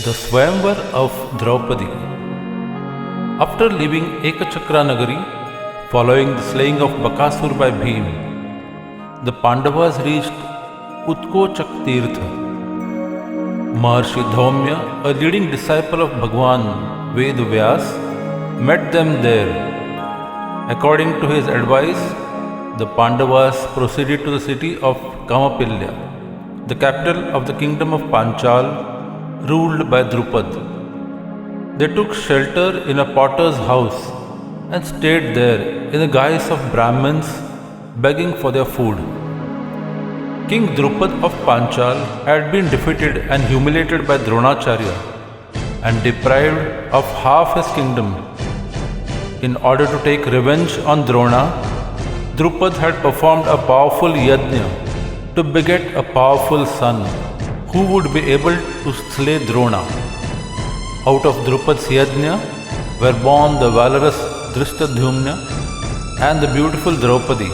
The Swayamvar of Draupadi. After leaving Ekachakra Nagari, following the slaying of Bakasur by Bhim, the Pandavas reached Utkochak Tirtha. Maharshi Dhaumya, a leading disciple of Bhagwan Ved Vyas, met them there. According to his advice, the Pandavas proceeded to the city of Kamapilya, the capital of the kingdom of Panchal, ruled by Drupad. They took shelter in a potter's house and stayed there in the guise of Brahmins begging for their food. King Drupad of Panchal had been defeated and humiliated by Dronacharya and deprived of half his kingdom. In order to take revenge on Drona, Drupad had performed a powerful yajna to beget a powerful son who would be able to slay Drona. Out of Drupad's yajna were born the valorous Drishtadyumna and the beautiful Draupadi.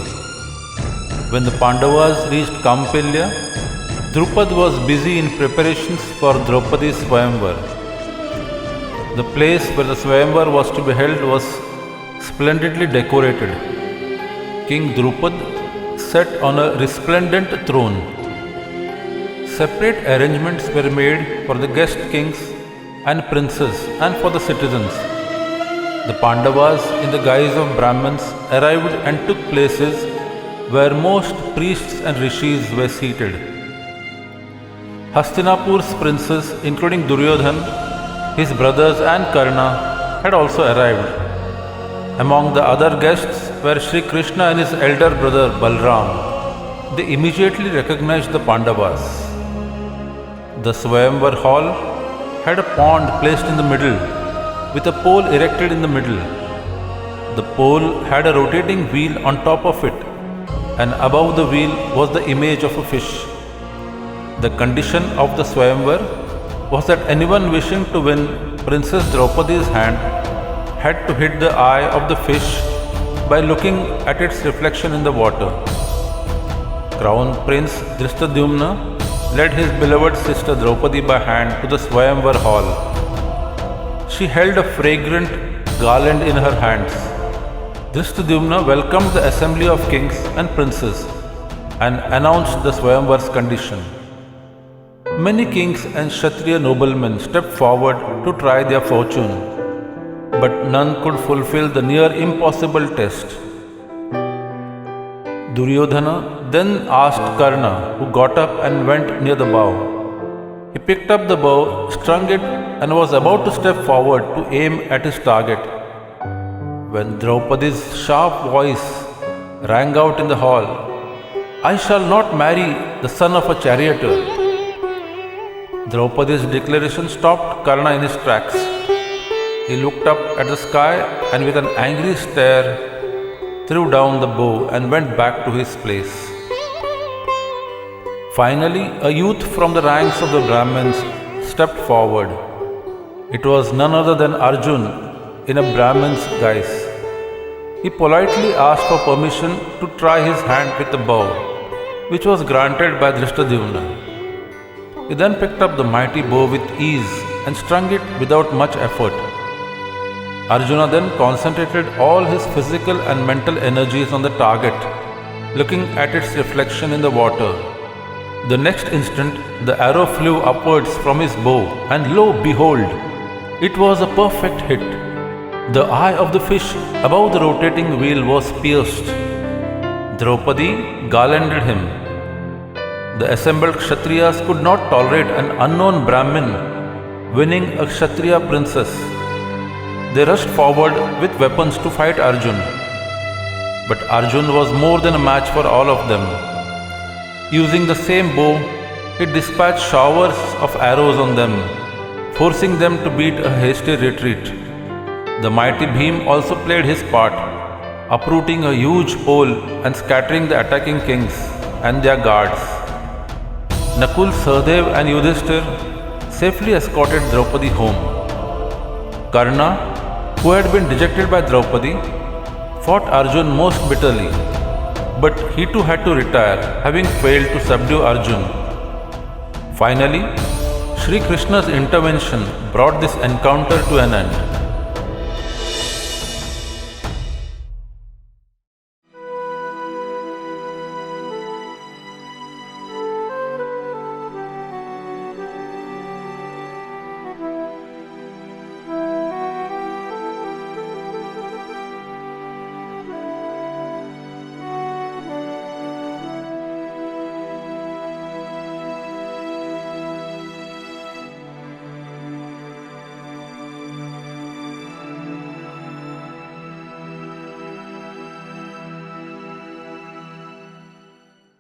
When the Pandavas reached Kampilya, Drupad was busy in preparations for Draupadi's Swayamvar. The place where the Swayamvar was to be held was splendidly decorated. King Drupad sat on a resplendent throne. Separate arrangements were made for the guest kings and princes and for the citizens. The Pandavas, in the guise of Brahmins, arrived and took places where most priests and rishis were seated. Hastinapur's princes, including Duryodhan, his brothers and Karna, had also arrived. Among the other guests were Sri Krishna and his elder brother Balram. They immediately recognized the Pandavas. The Swayamvar hall had a pond placed in the middle, with a pole erected in the middle. The pole had a rotating wheel on top of it, and above the wheel was the image of a fish. The condition of the Swayamvar was that anyone wishing to win Princess Draupadi's hand had to hit the eye of the fish by looking at its reflection in the water. Crown Prince Drishtadyumna led his beloved sister Draupadi by hand to the Swayamvar hall. She held a fragrant garland in her hands. Drishtadyumna welcomed the assembly of kings and princes and announced the Swayamvar's condition. Many kings and Kshatriya noblemen stepped forward to try their fortune, but none could fulfill the near impossible test. Duryodhana then asked Karna, who got up and went near the bow. He picked up the bow, strung it, and was about to step forward to aim at his target, when Draupadi's sharp voice rang out in the hall, "I shall not marry the son of a charioteer." Draupadi's declaration stopped Karna in his tracks. He looked up at the sky and with an angry stare threw down the bow and went back to his place. Finally, a youth from the ranks of the Brahmins stepped forward. It was none other than Arjun in a Brahmin's guise. He politely asked for permission to try his hand with the bow, which was granted by Drishtadyumna. He then picked up the mighty bow with ease and strung it without much effort. Arjuna then concentrated all his physical and mental energies on the target, looking at its reflection in the water. The next instant, the arrow flew upwards from his bow, and lo, behold, it was a perfect hit. The eye of the fish above the rotating wheel was pierced. Draupadi garlanded him. The assembled Kshatriyas could not tolerate an unknown Brahmin winning a Kshatriya princess. They rushed forward with weapons to fight Arjun. But Arjun was more than a match for all of them. Using the same bow, he dispatched showers of arrows on them, forcing them to beat a hasty retreat. The mighty Bhim also played his part, uprooting a huge pole and scattering the attacking kings and their guards. Nakul, Sahadev and Yudhishthir safely escorted Draupadi home. Karna, who had been dejected by Draupadi, fought Arjun most bitterly, but he too had to retire, having failed to subdue Arjun. Finally, Sri Krishna's intervention brought this encounter to an end.